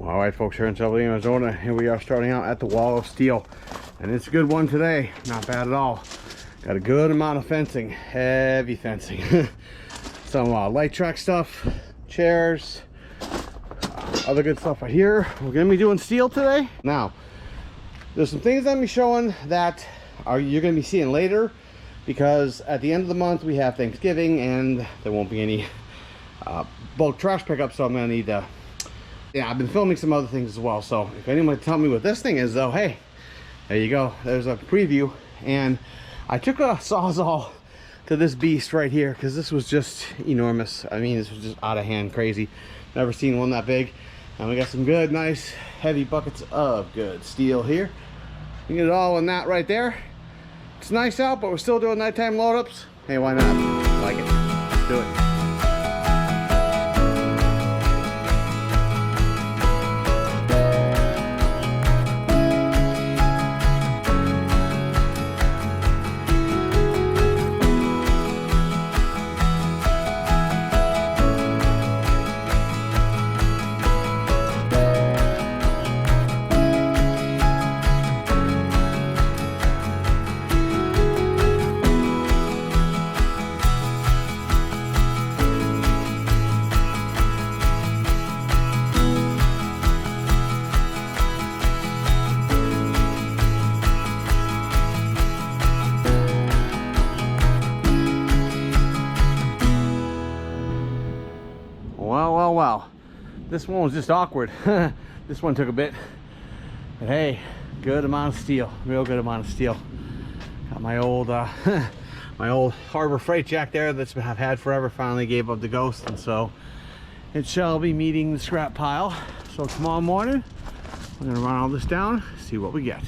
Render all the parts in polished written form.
All right, folks, here in Southern Arizona, here we are starting out at the wall of steel, and it's a good one today. Not bad at all. Got a good amount of fencing, heavy fencing. Some light track stuff, chairs, other good stuff right here. We're gonna be doing steel today. Now, there's some things I'm showing that you're gonna be seeing later, because at the end of the month we have Thanksgiving and there won't be any bulk trash pickup, so I'm gonna need to. Yeah, I've been filming some other things as well, so if anyone can tell me what this thing is though, hey, there you go, there's a preview. And I took a Sawzall to this beast right here because this was just enormous. I mean, this was just out of hand crazy. Never seen one that big. And we got some good, nice, heavy buckets of good steel here. You get it all in that right there. It's nice out, but we're still doing nighttime load-ups. Hey, why not? I like it. Let's do it. Well, this one was just awkward. This one took a bit, but hey, good amount of steel, real good amount of steel. Got my old my old Harbor Freight jack there that's I've had forever, finally gave up the ghost, and so it shall be meeting the scrap pile. So tomorrow morning we're gonna run all this down, see what we get.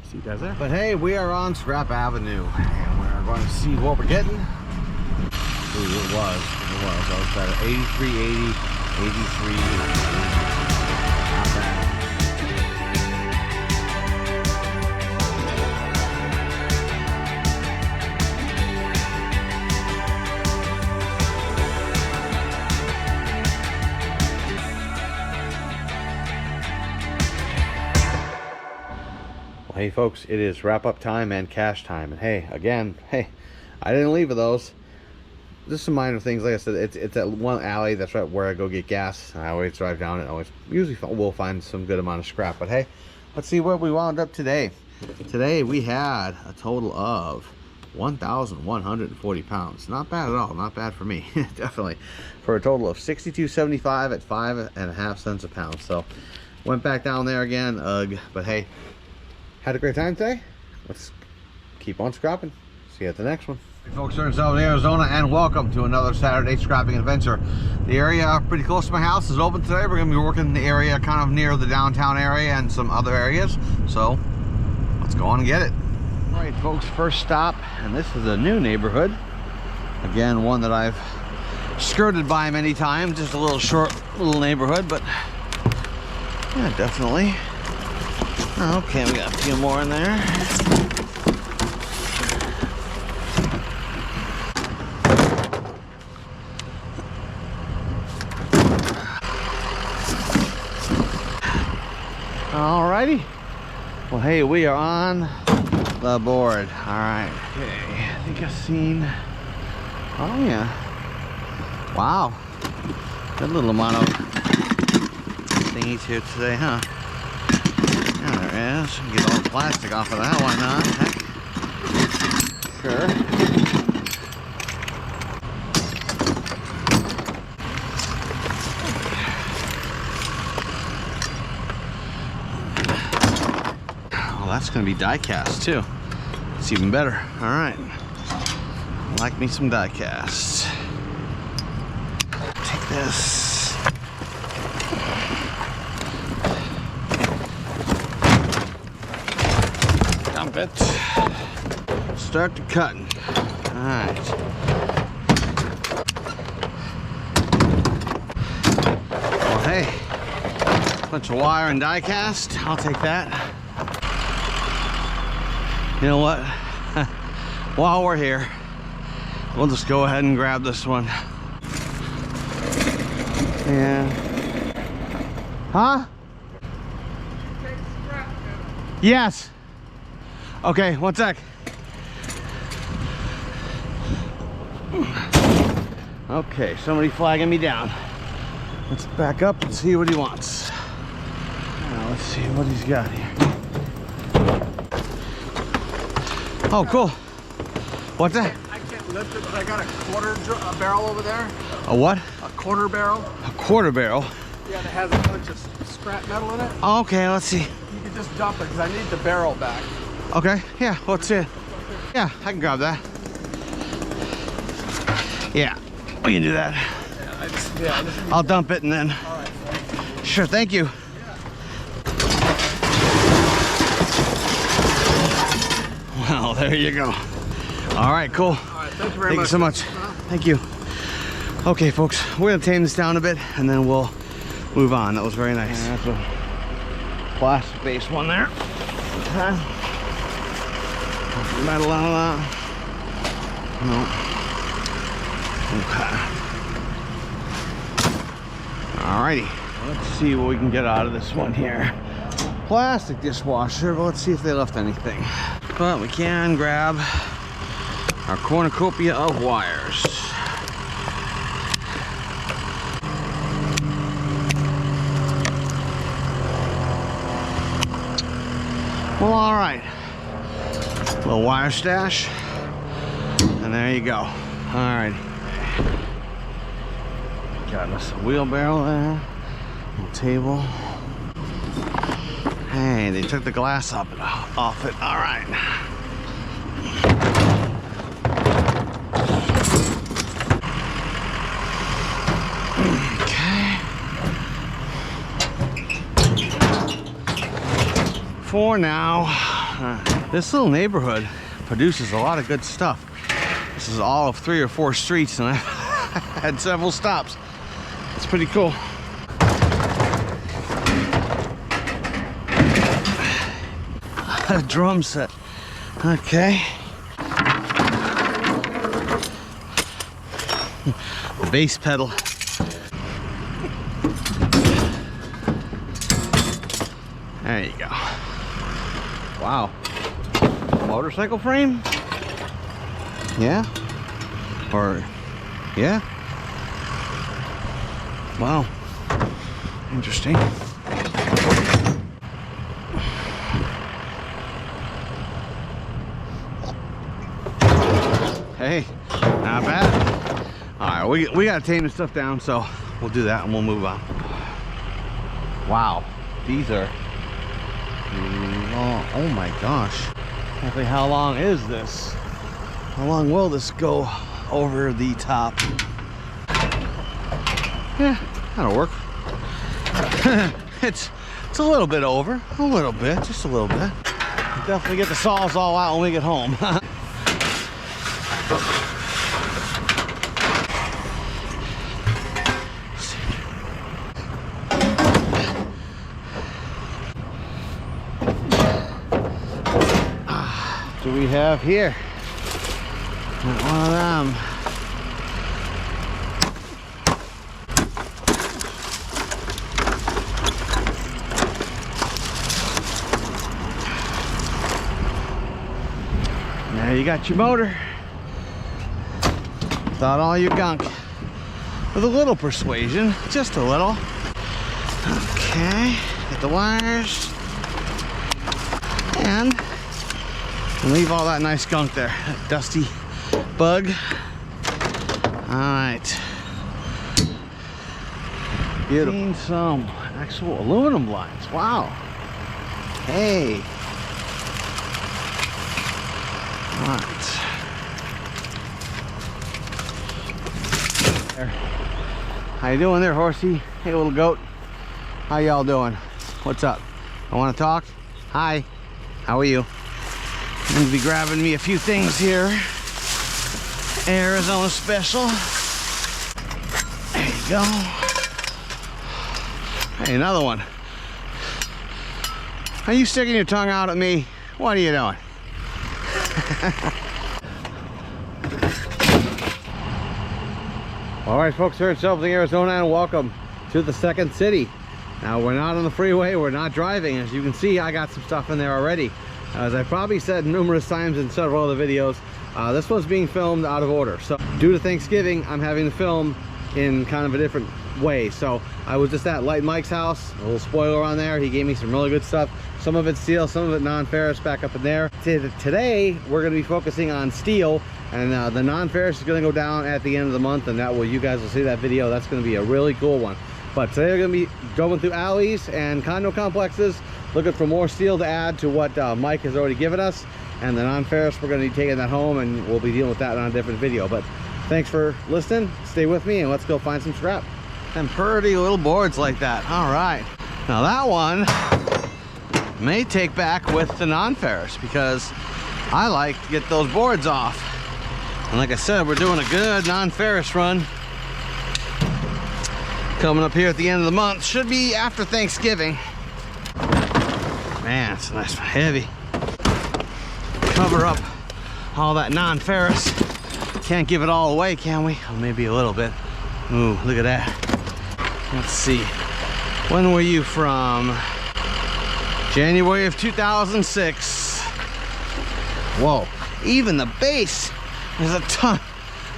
See you guys there. But hey, we are on Scrap Avenue and we're going to see what we're getting. Ooh, it was better. 83.80, 83. Not bad. Well, hey folks, it is wrap up time and cash time. And hey, again, hey, I didn't leave with those. Just some minor things. Like I said, it's that one alley that's right where I go get gas. I always drive down it. Always usually we'll find some good amount of scrap. But hey, let's see where we wound up today. Today we had a total of 1,140 pounds. Not bad at all. Not bad for me. Definitely. For a total of $62.75 at 5.5 cents a pound. So went back down there again. Ugh. But hey, had a great time today. Let's keep on scrapping. See you at the next one. Hey folks, we're in Southern Arizona and welcome to another Saturday scrapping adventure. The area pretty close to my house is open today. We're going to be working in the area kind of near the downtown area and some other areas. So let's go on and get it. All right folks, first stop, and this is a new neighborhood. Again, one that I've skirted by many times. Just a little short little neighborhood, but yeah, definitely. Okay, we got a few more in there. Alrighty. Well, hey, we are on the board. All right. Okay. I think I've seen. Oh yeah. Wow. Good little amount of thingies here today, huh? Yeah, there is. Get all the plastic off of that. Why not? Heck. Sure. That's going to be die cast too. It's even better. All right. Like me some die cast. Take this. Dump it. Start the cutting. All right. Well, hey, bunch of wire and die cast. I'll take that. You know what? While we're here, we'll just go ahead and grab this one. Yeah. Huh? Yes. Okay, one sec. Okay, somebody flagging me down. Let's back up and see what he wants. Now let's see what he's got here. Oh, cool. What's that? I can't lift it, but I got a quarter barrel over there. A what? A quarter barrel. A quarter barrel? Yeah, that has a bunch of scrap metal in it. Oh, okay, let's see. You can just dump it because I need the barrel back. Okay, yeah, let's see it. Yeah, I can grab that. Yeah, we can do that. Yeah, I just I'll dump it and then. all right. Sure, thank you. Well, there you go. All right, cool. All right, thank you very Thank much. you so much. Thank you. Okay, folks, we're gonna tame this down a bit and then we'll move on. That was very nice. Yeah, that's a plastic-based one there. Okay. Metal out of that. No. Okay. Alrighty. Let's see what we can get out of this one here. Plastic dishwasher, but let's see if they left anything. But we can grab our cornucopia of wires. Well, all right. Little wire stash, and there you go. All right. Got us a wheelbarrow there, little table. Hey, they took the glass off it. All right. Okay. For now, this little neighborhood produces a lot of good stuff. This is all of 3 or 4 streets, and I've had several stops. It's pretty cool. A drum set. Okay. The bass pedal. There you go. Wow. Motorcycle frame? Yeah? Or, yeah? Wow. Interesting. Hey, not bad. All right, we gotta tame this stuff down, so we'll do that and we'll move on. Wow, these are long. Oh my gosh. Exactly how long is this? How long will this go over the top? Yeah, that'll work. it's a little bit over, a little bit, just a little bit. We'll definitely get the saws all out when we get home. What do we have here? Not one of them. Now you got your motor without all your gunk. With a little persuasion, just a little. Okay, get the wires. And leave all that nice gunk there, that dusty bug. All right. Beautiful. Seen some actual aluminum lines. Wow. Hey. All right. There. How you doing there, horsey? Hey, little goat. How y'all doing? What's up? I want to talk? Hi. How are you? I'm gonna be grabbing me a few things here. Arizona special. There you go. Hey, another one. Are you sticking your tongue out at me? What are you doing? All right, folks, here in Shelving, Arizona, and welcome to the second city. Now we're not on the freeway, we're not driving. As you can see, I got some stuff in there already. As I probably said numerous times in several other videos, this one's being filmed out of order. So due to Thanksgiving, I'm having to film in kind of a different way. So I was just at Light Mike's house, a little spoiler on there. He gave me some really good stuff. Some of it's steel, some of it non-ferrous back up in there. Today, we're gonna be focusing on steel, and the non-ferrous is gonna go down at the end of the month, and that will, you guys will see that video. That's gonna be a really cool one. But today we're gonna be going through alleys and condo complexes, looking for more steel to add to what Mike has already given us. And the non-ferrous, we're gonna be taking that home, and we'll be dealing with that on a different video. But thanks for listening, stay with me, and let's go find some scrap. And pretty little boards like that. All right, now that one may take back with the non-ferrous, because I like to get those boards off. And like I said, we're doing a good non-ferrous run coming up here at the end of the month. Should be after Thanksgiving. Man, it's a nice one, heavy. Cover up all that non-ferrous. Can't give it all away, can we? Oh, maybe a little bit. Ooh, look at that. Let's see. When were you from? January of 2006. Whoa, even the base is a ton.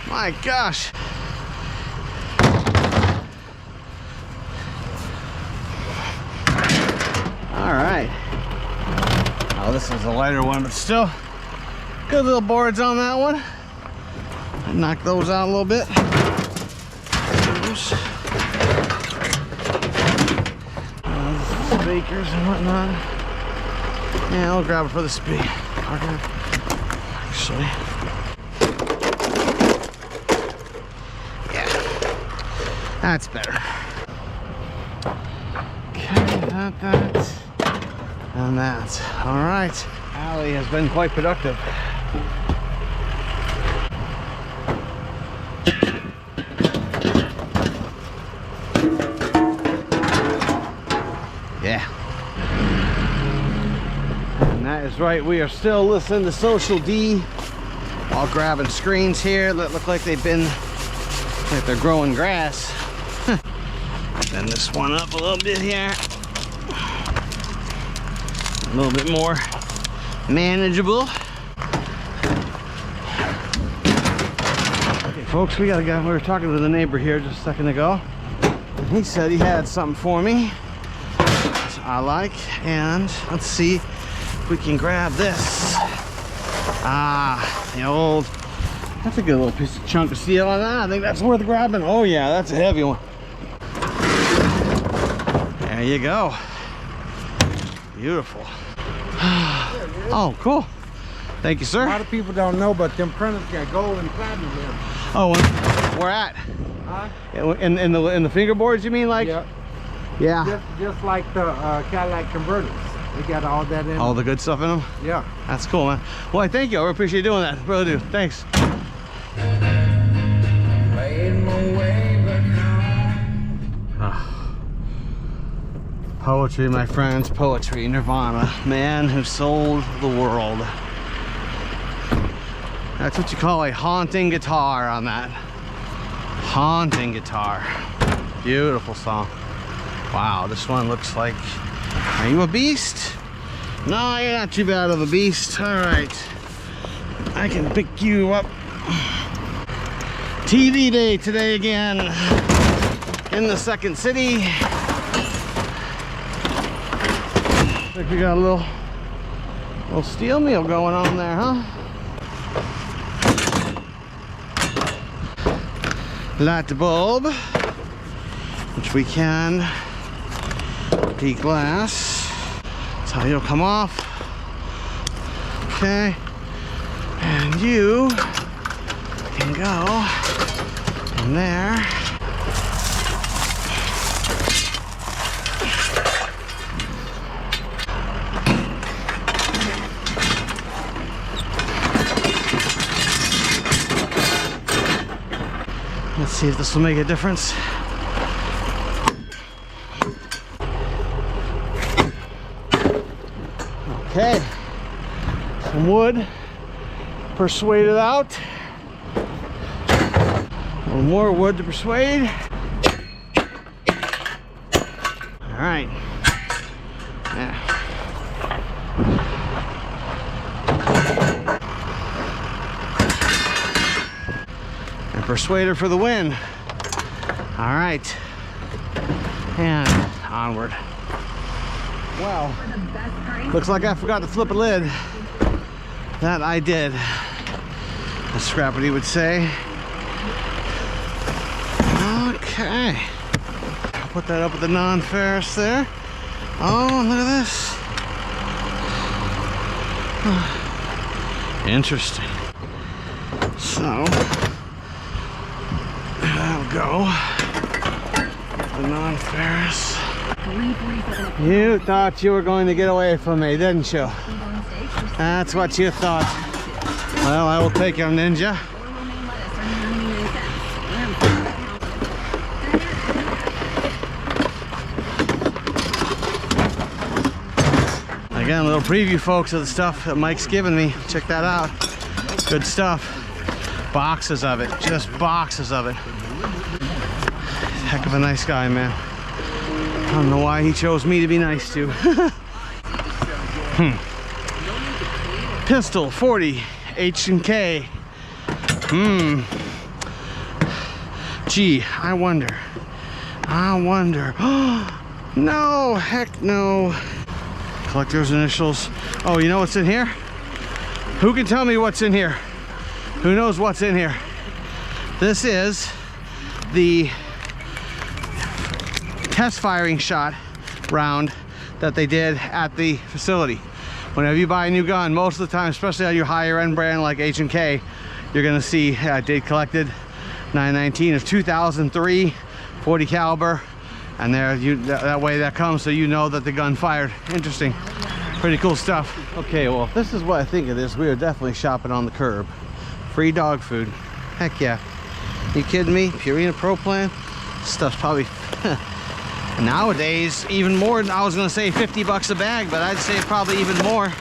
My gosh. All right. Oh, this is a lighter one, but still good little boards on that one. Knock those out a little bit. Bakers and whatnot. Yeah, I'll grab it for the speed. Actually. Yeah. That's better. Okay, that. And that. Alright. Alley has been quite productive. Yeah. And that is right, we are still listening to Social D. All grabbing screens here that look like they've been, like they're growing grass. Bend this one up a little bit here. A little bit more manageable. Okay, folks, we were talking to the neighbor here just a second ago. And he said he had something for me I like, and let's see if we can grab this. Ah, the old, that's a good little piece of chunk of steel on that. I think that's worth grabbing. Oh yeah, that's a heavy one. There you go. Beautiful. Oh, cool. Thank you, sir. A lot of people don't know, but them printers got gold and platinum in them. Oh, where at? Huh? In the fingerboards, you mean, like? Yeah. Yeah. Just like the Cadillac converters. They got all that in All them. the good stuff in them? Yeah. That's cool, man. Well, I thank you. I appreciate you doing that. Really do. Thanks. Poetry, my friends. Poetry. Nirvana. Man who sold the world. That's what you call a haunting guitar on that. Haunting guitar. Beautiful song. Wow, this one looks like... Are you a beast? No, you're not too bad of a beast. All right. I can pick you up. TV day today again. In the second city. Looks like we got a little steel meal going on there, huh? Light the bulb, which we can de-glass. That's how you'll come off. Okay, and you can go in there. Let's see if this will make a difference. Okay, some wood persuaded out. A little more wood to persuade. All right. Yeah. And Persuader for the win. All right. And onward. Well, looks like I forgot to flip a lid. That I did, as Scrappity would say. Okay. I'll put that up with the non-ferrous there. Oh, look at this. Interesting. So, that'll go. The non-ferrous. You thought you were going to get away from me, didn't you? That's what you thought. Well, I will take your ninja. Again, a little preview, folks, of the stuff that Mike's given me. Check that out. Good stuff. Boxes of it. Just boxes of it. Heck of a nice guy, man. I don't know why he chose me to be nice to. Pistol 40 H&K. Gee, I wonder. No, heck no. Collector's initials. Oh, you know what's in here? Who can tell me what's in here? Who knows what's in here? This is the test firing shot round that they did at the facility. Whenever you buy a new gun, most of the time, especially on your higher end brand like H&K, you're gonna see date collected 919 of 2003 40 caliber, and there that way that comes, so you know that the gun fired. Interesting, pretty cool stuff. Okay, well, if this is what I think it is, we are definitely shopping on the curb. Free dog food, heck yeah. You kidding me? Purina Pro Plan, this stuff's probably nowadays even more. I was gonna say 50 bucks a bag, but I'd say probably even more.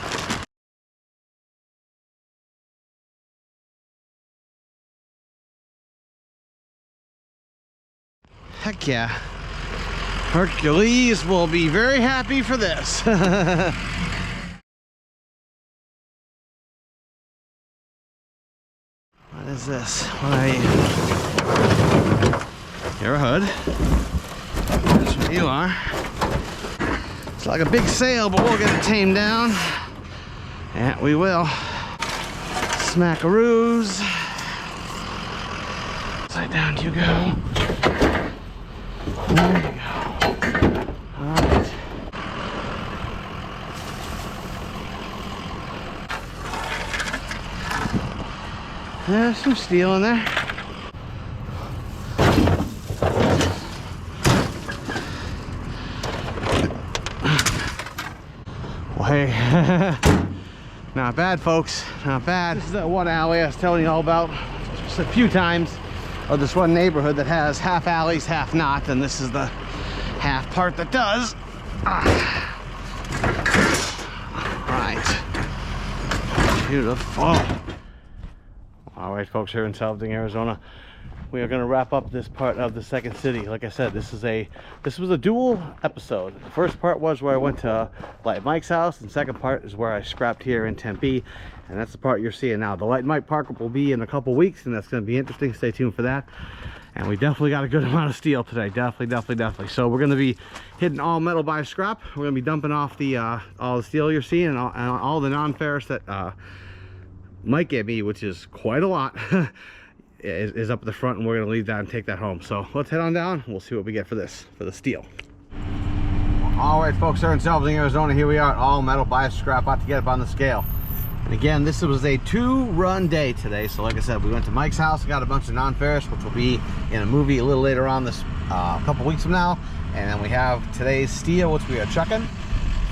Heck yeah. Hercules will be very happy for this. What is this? What are you? You're a hood. That's what you are. It's like a big sail, but we'll get it tamed down. Yeah, we will. Smackaroos. Upside down you go. There you go. All right. There's some steel in there. Well, hey, not bad, folks. Not bad. This is that one alley I was telling you all about just a few times. Of this one neighborhood that has half alleys, half not, and this is the half part that does. Right. Beautiful. All right, folks, here in Salvador, Arizona, we are going to wrap up this part of the second city. Like I said, this was a dual episode. The first part was where I went to Light Mike's house, and the second part is where I scrapped here in Tempe. And that's the part you're seeing now. The Light Mike Park will be in a couple weeks, and that's going to be interesting. Stay tuned for that. And we definitely got a good amount of steel today. Definitely. So we're going to be hitting all metal by scrap. We're going to be dumping off the all the steel you're seeing, and all the non-ferrous that Mike gave me, which is quite a lot, is up at the front, and we're going to leave that and take that home. So let's head on down. We'll see what we get for the steel. All right, folks, here in Salvador, Arizona, here we are at all metal by scrap, about to get up on the scale. And again, this was a 2-run day today. So like I said, we went to Mike's house, got a bunch of non-ferrous, which will be in a movie a little later on this a couple weeks from now. And then we have today's steel, which we are chucking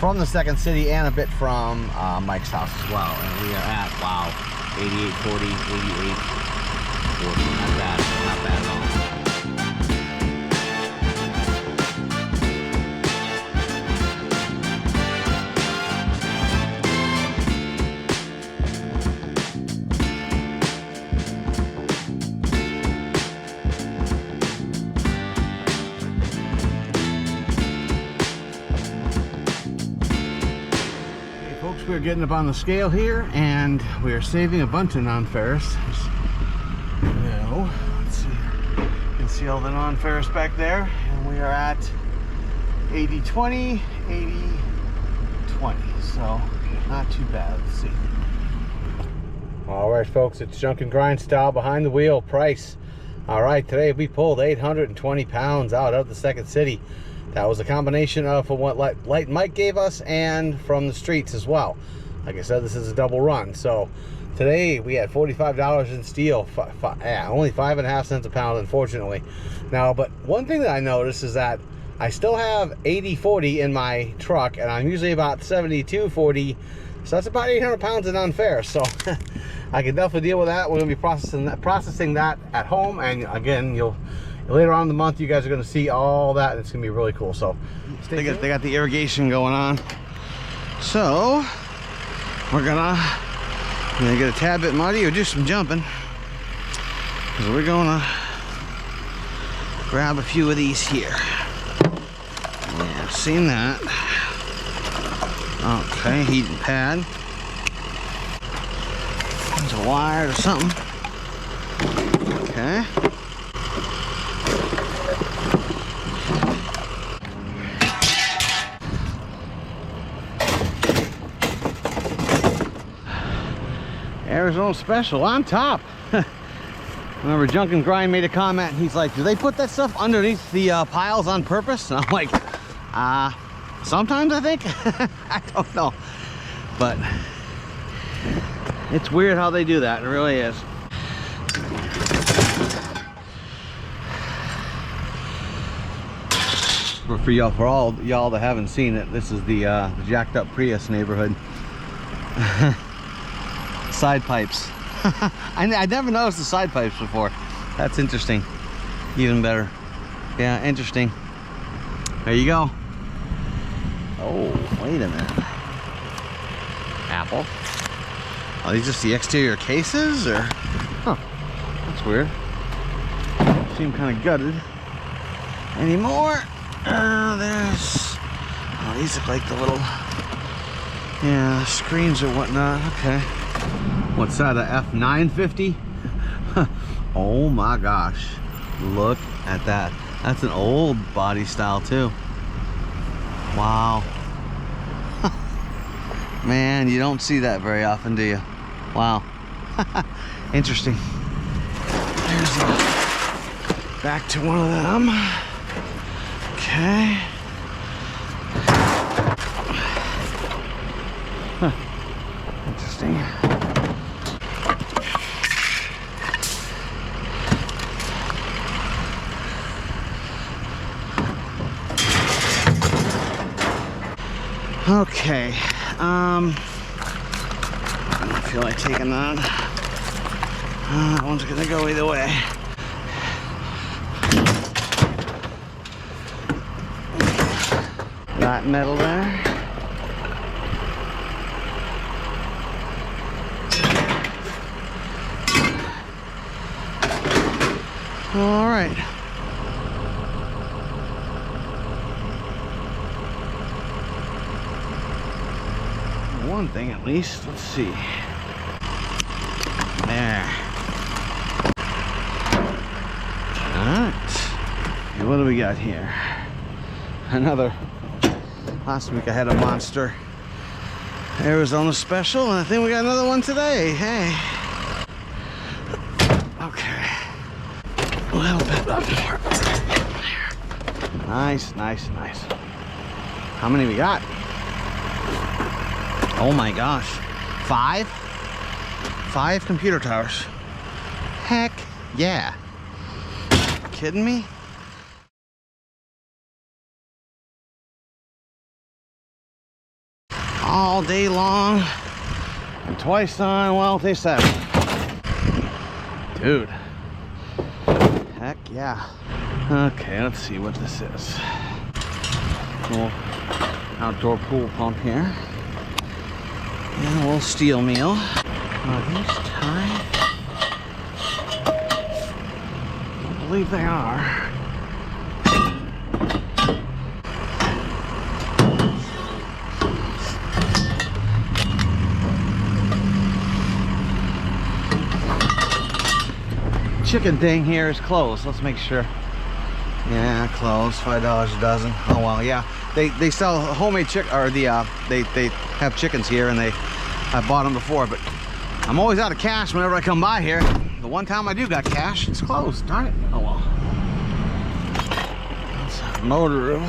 from the second city and a bit from Mike's house as well. And we are at, wow, 88, 40, 88, 40. Not bad at all. we're getting up on the scale here, and we are saving a bunch of non-ferrous. No, let's see. You can see all the non-ferrous back there, and we are at 80-20, 80-20. So not too bad. Let's see. All right, folks, it's Junk and Grind style behind the wheel price. All right, today we pulled 820 pounds out of the Second City. That was a combination of what Light Mike gave us and from the streets as well. Like I said, this is a double run. So today we had $45 in steel, only 5.5 cents a pound, unfortunately. Now, but one thing that I noticed is that I still have 80-40 in my truck, and I'm usually about 72-40. So that's about 800 pounds of non-ferrous. So I can definitely deal with that. We're gonna be processing that at home, and again, later on in the month, you guys are gonna see all that, and it's gonna be really cool. So they got the irrigation going on. So we're gonna get a tad bit muddy or do some jumping, because we're gonna grab a few of these here. Yeah, seen that. Okay, heating pad. There's a wire or something. Okay. Arizona Special on top. Remember, Junk and Grind made a comment, and he's like, do they put that stuff underneath the piles on purpose? And I'm like, sometimes I think. I don't know, but it's weird how they do that. It really is. For all y'all that haven't seen it, this is the jacked up Prius neighborhood. Side pipes. I never noticed the side pipes before. That's interesting. Even better. Yeah, interesting. There you go. Oh, wait a minute. Apple. Are these just the exterior cases, or? Huh, that's weird. Seem kind of gutted. Any more? Oh, these look like the little, yeah, screens or whatnot. Okay. What's that, a F950? Oh my gosh. Look at that. That's an old body style too. Wow. Man, you don't see that very often, do you? Wow. Interesting. There's back to one of them. Okay. Huh. Interesting. Okay, I don't feel like taking that. That one's gonna go either way. That metal there. All right. One thing at least. Let's see. There. Alright. Okay, what do we got here? Another. Last week I had a monster Arizona Special, and I think we got another one today. Hey. Okay. A little bit up here. Nice, nice, nice. How many we got? Oh my gosh. 5? 5 computer towers. Heck yeah. Kidding me? All day long. And twice on, well, they said. Dude. Heck yeah. Okay, let's see what this is. Cool outdoor pool pump here. And a little steel meal. Are these tied? I believe they are. chicken thing here is closed. Let's make sure. Yeah, closed. $5 a dozen. Oh well, yeah. They sell homemade chicken, or they have chickens here, and I bought them before, but I'm always out of cash whenever I come by here. The one time I do got cash, it's closed. Darn it. Oh well. It's a motor of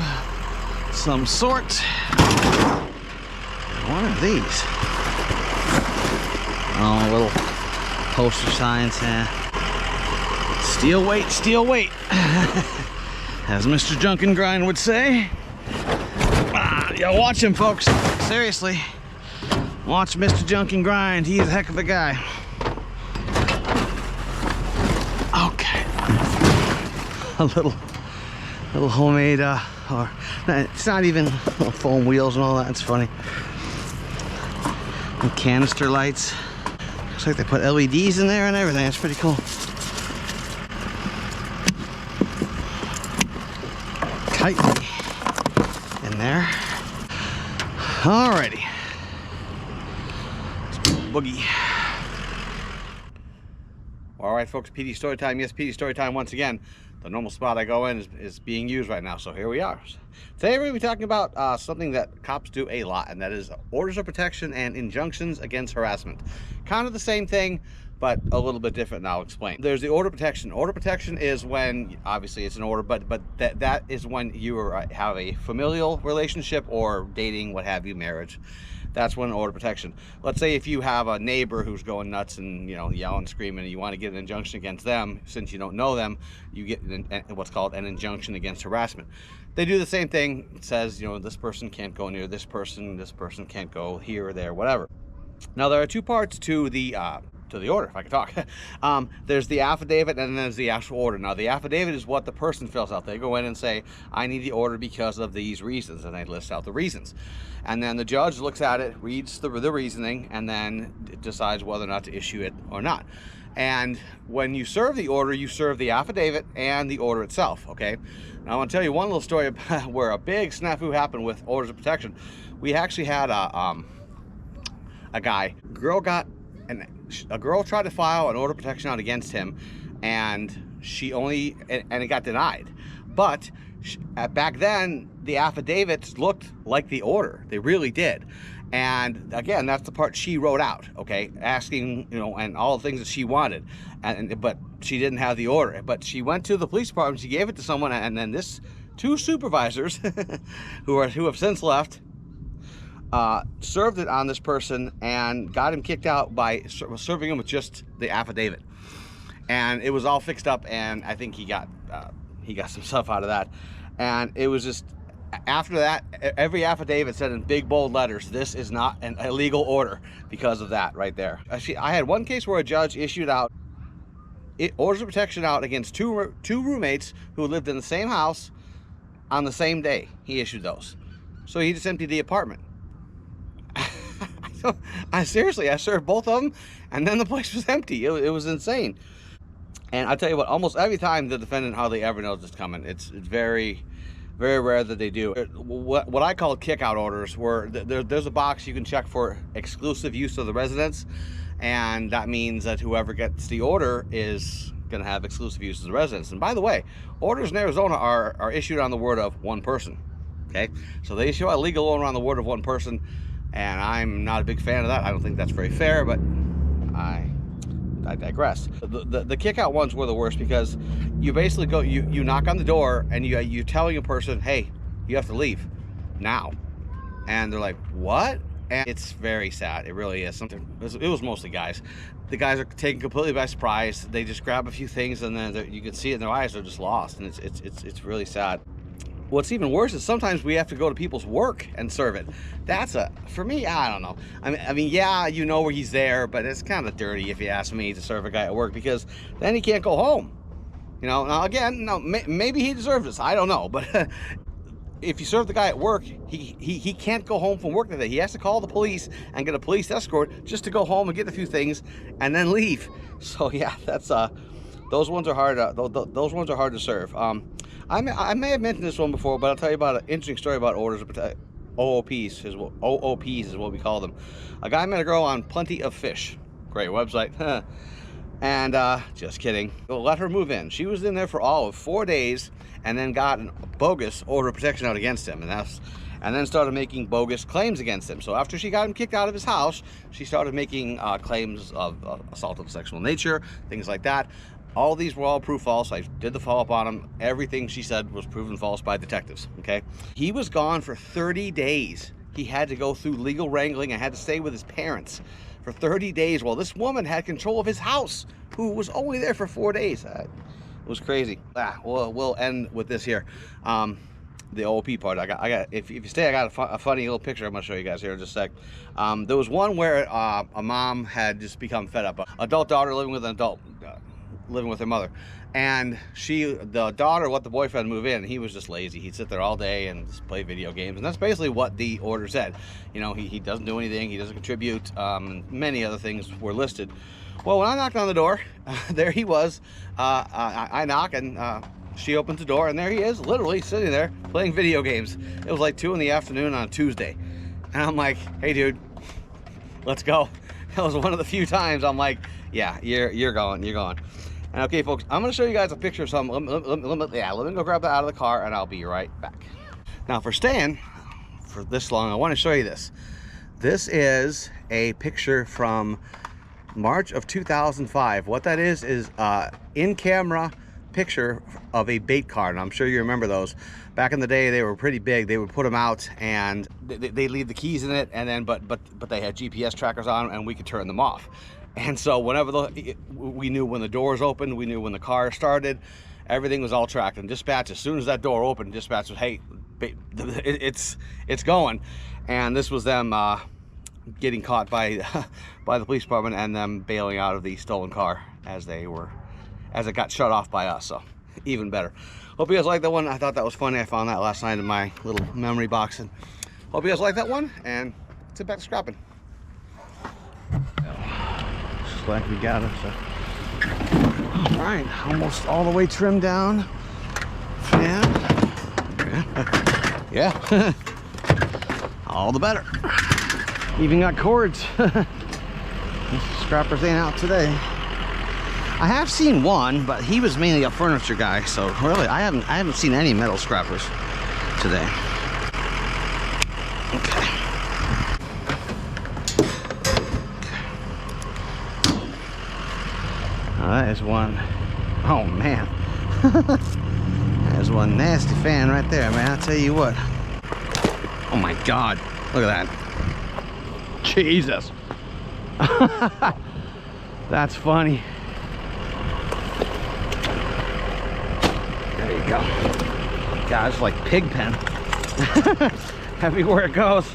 some sort. What are these? Oh, little poster signs. Steel weight, steel weight. As Mr. Junk and Grind would say. Yeah, watch him, folks. Seriously. Watch Mr. Junk and Grind. He's a heck of a guy. Okay. A little homemade, or it's not even foam wheels and all that. It's funny. And canister lights. Looks like they put LEDs in there and everything. It's pretty cool. Tightly in there. Alrighty. Boogie. Alright folks, PD story time. Yes, PD story time once again. The normal spot I go in is being used right now, so here we are. Today we're going to be talking about something that cops do a lot, and that is orders of protection and injunctions against harassment. Kind of the same thing, but a little bit different, and I'll explain. There's the order of protection. Order of protection is when, obviously it's an order, but that is when you have a familial relationship or dating, what have you, marriage. That's when order of protection. Let's say if you have a neighbor who's going nuts and, you know, yelling, screaming, and you want to get an injunction against them, since you don't know them, you get what's called an injunction against harassment. They do the same thing. It says, you know, this person can't go near this person can't go here or there, whatever. Now there are two parts to the order, if I can talk. There's the affidavit, and then there's the actual order. Now the affidavit is what the person fills out. They go in and say, I need the order because of these reasons, and they list out the reasons. And then the judge looks at it, reads the reasoning, and then decides whether or not to issue it or not. And when you serve the order, you serve the affidavit and the order itself, okay? Now I want to tell you one little story about where a big snafu happened with orders of protection. We actually had a girl tried to file an order of protection out against him, and it got denied. But back then, the affidavits looked like the order. They really did. And again, that's the part she wrote out, okay, asking, you know, and all the things that she wanted, but she didn't have the order. But she went to the police department, she gave it to someone, and then two supervisors who have since left served it on this person and got him kicked out by serving him with just the affidavit. And it was all fixed up, and I think he got some stuff out of that. And it was just, after that, every affidavit said in big bold letters, this is not an illegal order, because of that right there. Actually, I had one case where a judge issued out orders of protection out against two roommates who lived in the same house on the same day. He issued those. So he just emptied the apartment. I served both of them, and then the place was empty. It was insane. And I tell you what, almost every time the defendant hardly ever knows it's coming. It's very, very rare that they do. What I call kick-out orders, where there's a box you can check for exclusive use of the residence, and that means that whoever gets the order is going to have exclusive use of the residence. And by the way, orders in Arizona are issued on the word of one person. Okay, so they issue a legal order on the word of one person, and I'm not a big fan of that. I don't think that's very fair, but I digress. The kick-out ones were the worst, because you basically go, you knock on the door, and you're telling a person, hey, you have to leave now, and they're like, what? And it's very sad. It really is. It was mostly guys. The guys are taken completely by surprise. They just grab a few things, and then you can see it in their eyes, they're just lost, and it's really sad. What's even worse is sometimes we have to go to people's work and serve it. For me, I don't know. I mean, yeah, you know where he's there, but it's kind of dirty, if you ask me, to serve a guy at work, because then he can't go home. You know, now again, maybe he deserves this. I don't know, but if you serve the guy at work, he can't go home from work that day. He has to call the police and get a police escort just to go home and get a few things and then leave. So yeah, that's those ones are hard. Those ones are hard to serve. I may have mentioned this one before, but I'll tell you about an interesting story about orders of protection. OOPs is what we call them. A guy met a girl on Plenty of Fish. Great website. And just kidding. They'll let her move in. She was in there for all of 4 days and then got a bogus order of protection out against him. And then started making bogus claims against him. So after she got him kicked out of his house, she started making claims of assault of a sexual nature, things like that. All these were all proof false. I did the follow-up on him. Everything she said was proven false by detectives, okay? He was gone for 30 days. He had to go through legal wrangling and had to stay with his parents for 30 days while this woman had control of his house, who was only there for 4 days. It was crazy. We'll end with this here. The OOP part. I got. If you stay, I got a funny little picture I'm gonna show you guys here in just a sec. There was one where a mom had just become fed up. Adult daughter living with an adult, living with her mother, and the daughter let the boyfriend move in. He was just lazy. He'd sit there all day and just play video games, and that's basically what the order said. You know, he doesn't do anything. He doesn't contribute. Many other things were listed. Well, when I knocked on the door, there he was. I knock and. She opens the door and there he is, literally sitting there playing video games. It was like 2 in the afternoon on a Tuesday. And I'm like, hey dude, let's go. That was one of the few times I'm like, yeah, you're going. And okay folks, I'm gonna show you guys a picture of something. Let me go grab that out of the car and I'll be right back. Now for staying for this long, I wanna show you this. This is a picture from March of 2005. What that is in-camera picture of a bait card, and I'm sure you remember those. Back in the day, they were pretty big. They would put them out, and they leave the keys in it, and then but they had GPS trackers on, and we could turn them off. And so whenever we knew when the doors opened, we knew when the car started, everything was all tracked. And dispatch, as soon as that door opened, dispatch was, hey, it's going. And this was them getting caught by the police department and them bailing out of the stolen car as it got shut off by us. So even better. Hope you guys like that one. I thought that was funny. I found that last night in my little memory box, and hope you guys like that one, and let's get back to scrapping. Just like we got it. So. All right, almost all the way trimmed down. Yeah. All the better. Even got cords. Scrappers ain't out today. I have seen one, but he was mainly a furniture guy, so really I haven't seen any metal scrappers today. Okay. Now that is one. Oh man. There's one nasty fan right there, man. I'll tell you what. Oh my God. Look at that. Jesus. That's funny. There you go. God, it's like pig pen. Everywhere it goes.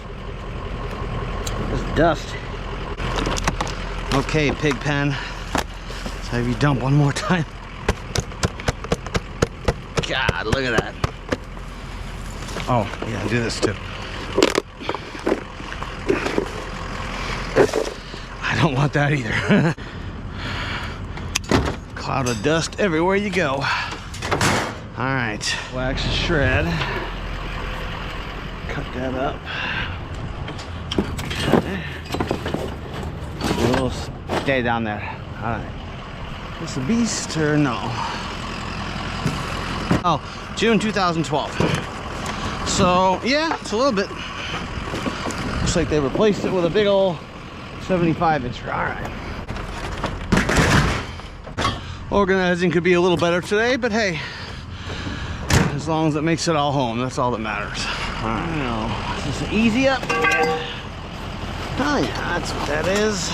Just dust. Okay, pig pen. Let's have you dump one more time. God, look at that. Oh, yeah, do this too. I don't want that either. Cloud of dust everywhere you go. All right, wax and shred. Cut that up. Okay. We'll stay down there. All right. Is this a beast or no? Oh, June 2012. So yeah, it's a little bit. Looks like they replaced it with a big old 75-inch. All right. Organizing could be a little better today, but hey. As long as it makes it all home, that's all that matters. I don't know. Is this an easy up? Oh yeah, that's what that is.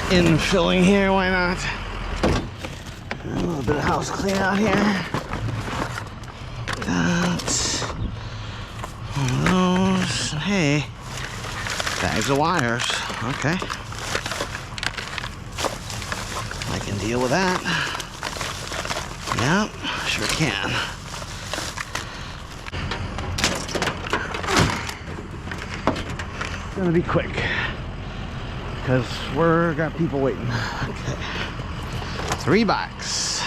Infilling here, why not? A little bit of house clean out here. That's one of those. Hey, bags of wires. Okay. I can deal with that. Yep, sure can. It's gonna be quick because we're got people waiting. Okay. 3 bikes.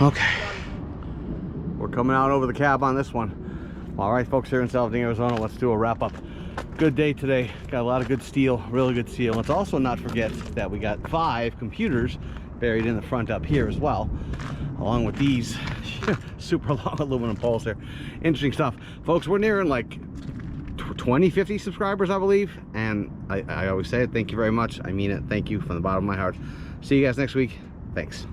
Okay, we're coming out over the cab on this one. All right, folks, here in Salvador, Arizona, let's do a wrap up. Good day today. Got a lot of good steel, really good steel. Let's also not forget that we got 5 computers buried in the front up here as well, along with these super long aluminum poles here. Interesting stuff, folks. We're nearing like 50 subscribers, I believe, and I always say it. Thank you very much. I mean it. Thank you from the bottom of my heart. See you guys next week. Thanks.